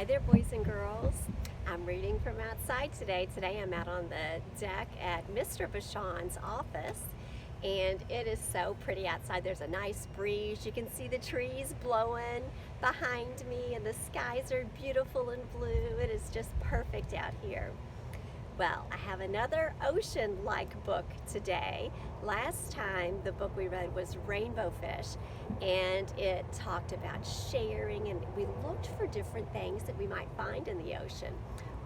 Hi there, boys and girls. I'm reading from outside today. Today I'm out on the deck at Mr. Bushong's office, and it is so pretty outside. There's a nice breeze. You can see the trees blowing behind me, and the skies are beautiful and blue. It is just perfect out here. Well, I have another ocean-like book today. Last time the book we read was Rainbow Fish, and it talked about sharing, and we looked for different things that we might find in the ocean.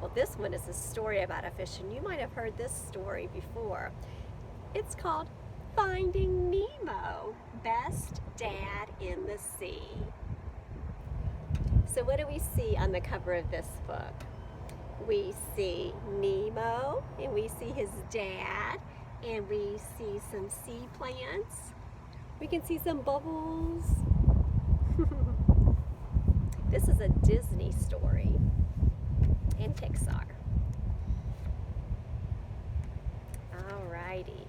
Well, this one is a story about a fish, and you might have heard this story before. It's called Finding Nemo, Best Dad in the Sea. So what do we see on the cover of this book? We see Nemo, and we see his dad, and we see some sea plants. We can see some bubbles. This is a Disney story and Pixar. Alrighty.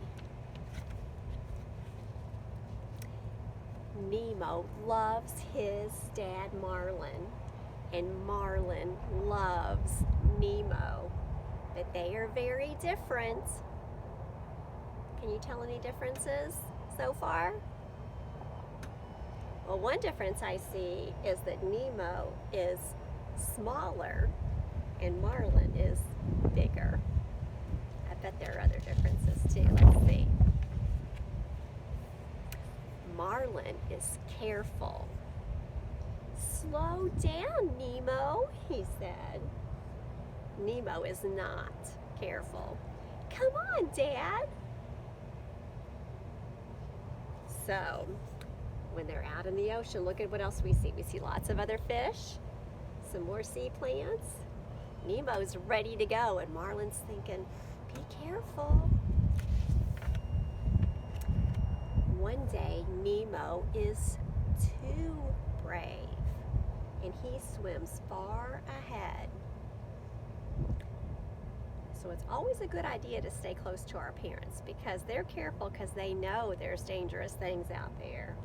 Nemo loves his dad Marlin, and Marlin loves Nemo, but they are very different. Can you tell any differences so far? Well, one difference I see is that Nemo is smaller and Marlin is bigger. I bet there are other differences too. Let's see. Marlin is careful. "Slow down, Nemo," he said. Nemo is not careful. "Come on, Dad." So, when they're out in the ocean, look at what else we see. We see lots of other fish, some more sea plants. Nemo's ready to go, and Marlin's thinking, "Be careful." One day, Nemo is too brave, and he swims far ahead. So it's always a good idea to stay close to our parents because they're careful because they know there's dangerous things out there.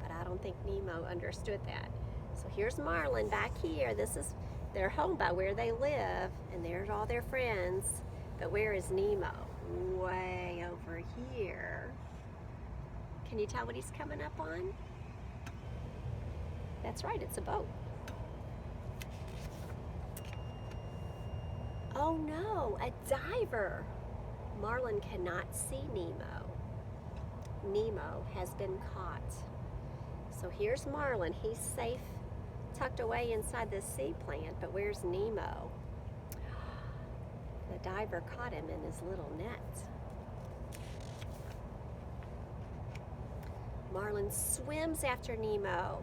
But I don't think Nemo understood that. So here's Marlin back here. This is their home by where they live, and there's all their friends. But where is Nemo? Way over here. Can you tell what he's coming up on? That's right, it's a boat. Oh no, a diver! Marlin cannot see Nemo. Nemo has been caught. So here's Marlin. He's safe, tucked away inside the sea plant, but where's Nemo? The diver caught him in his little net. Marlin swims after Nemo,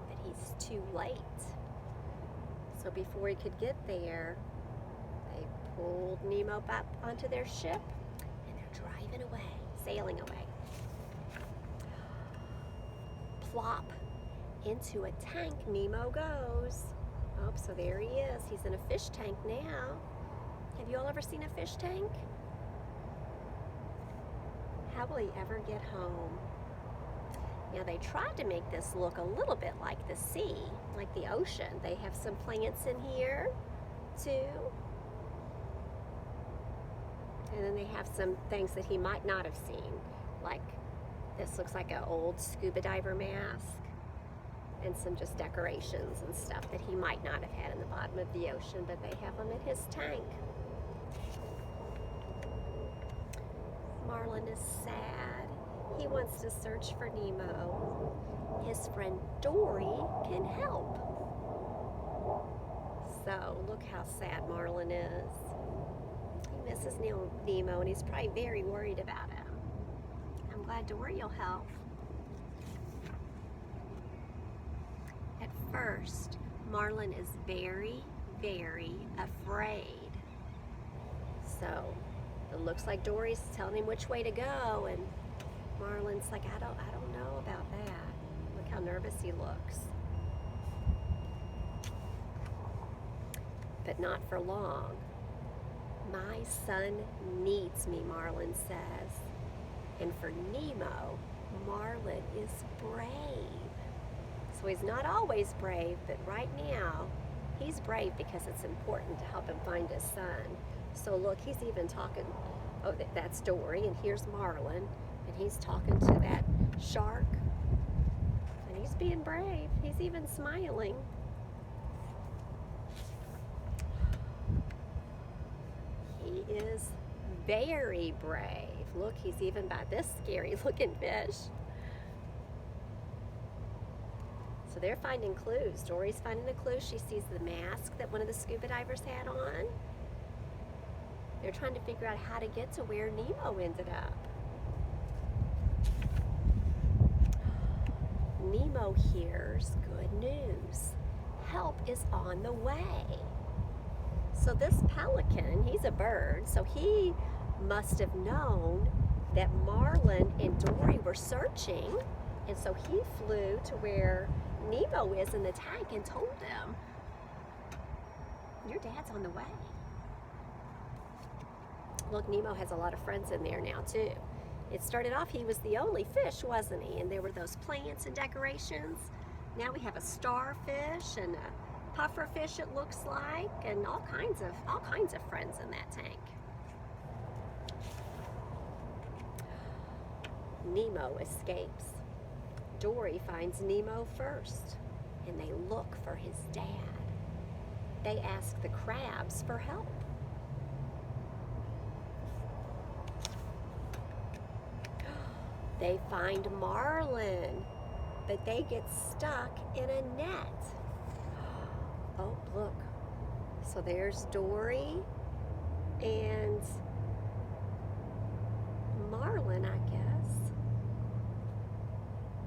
but he's too late. So before he could get there, they pulled Nemo back onto their ship, and they're driving away, sailing away. Plop, into a tank Nemo goes. Oh, so there he is. He's in a fish tank now. Have you all ever seen a fish tank? How will he ever get home? Now, they tried to make this look a little bit like the sea, like the ocean. They have some plants in here, too. And then they have some things that he might not have seen, like this looks like an old scuba diver mask, and some just decorations and stuff that he might not have had in the bottom of the ocean, but they have them in his tank. Marlin is sad. He wants to search for Nemo. His friend Dory can help. So look how sad Marlin is. He misses Nemo, and he's probably very worried about him. I'm glad Dory will help. At first, Marlin is very, very afraid. So it looks like Dory's telling him which way to go, and Marlin's like, I don't know about that. Look how nervous he looks. But not for long. "My son needs me," Marlin says. And for Nemo, Marlin is brave. So he's not always brave, but right now He's brave because it's important to help him find his son. So look, he's even talking, oh, that's Dory, and here's Marlin, and he's talking to that shark, and he's being brave. He's even smiling. He is very brave. Look, he's even by this scary looking fish. So they're finding clues. Dory's finding a clue. She sees the mask that one of the scuba divers had on. They're trying to figure out how to get to where Nemo ended up. Nemo hears good news. Help is on the way. So this pelican, he's a bird, so he must have known that Marlin and Dory were searching, and so he flew to where Nemo is in the tank and told them, your dad's on the way. Look, Nemo has a lot of friends in there now too. It started off he was the only fish, wasn't he? And there were those plants and decorations. Now we have a starfish and a puffer fish, it looks like, and all kinds of friends in that tank. Nemo escapes. Dory finds Nemo first, and they look for his dad. They ask the crabs for help. They find Marlin, but they get stuck in a net. Oh, look. So there's Dory and Marlin, I guess.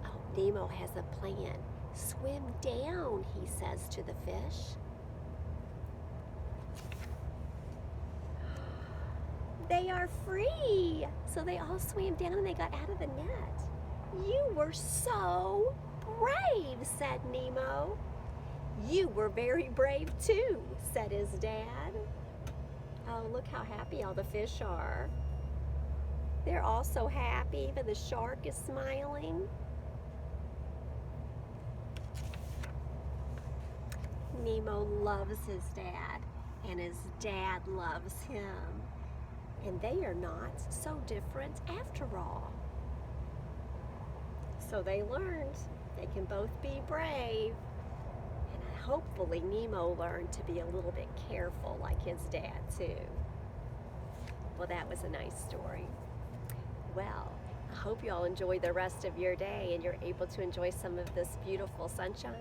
Oh, Nemo has a plan. Swim down, he says to the fish. They are free. So they all swam down and they got out of the net. You were so brave, said Nemo. You were very brave too, said his dad. Oh, look how happy all the fish are. They're all so happy. Even the shark is smiling. Nemo loves his dad, and his dad loves him. And they are not so different after all. So they learned they can both be brave. And hopefully Nemo learned to be a little bit careful like his dad too. Well, that was a nice story. Well, I hope you all enjoy the rest of your day and you're able to enjoy some of this beautiful sunshine.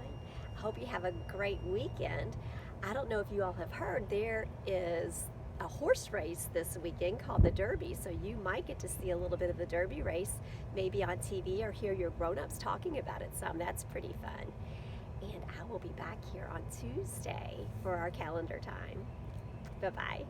I hope you have a great weekend. I don't know if you all have heard, there is a horse race this weekend called the Derby, so you might get to see a little bit of the Derby race maybe on TV or hear your grown-ups talking about it some. That's pretty fun. And I will be back here on Tuesday for our calendar time. Bye-bye.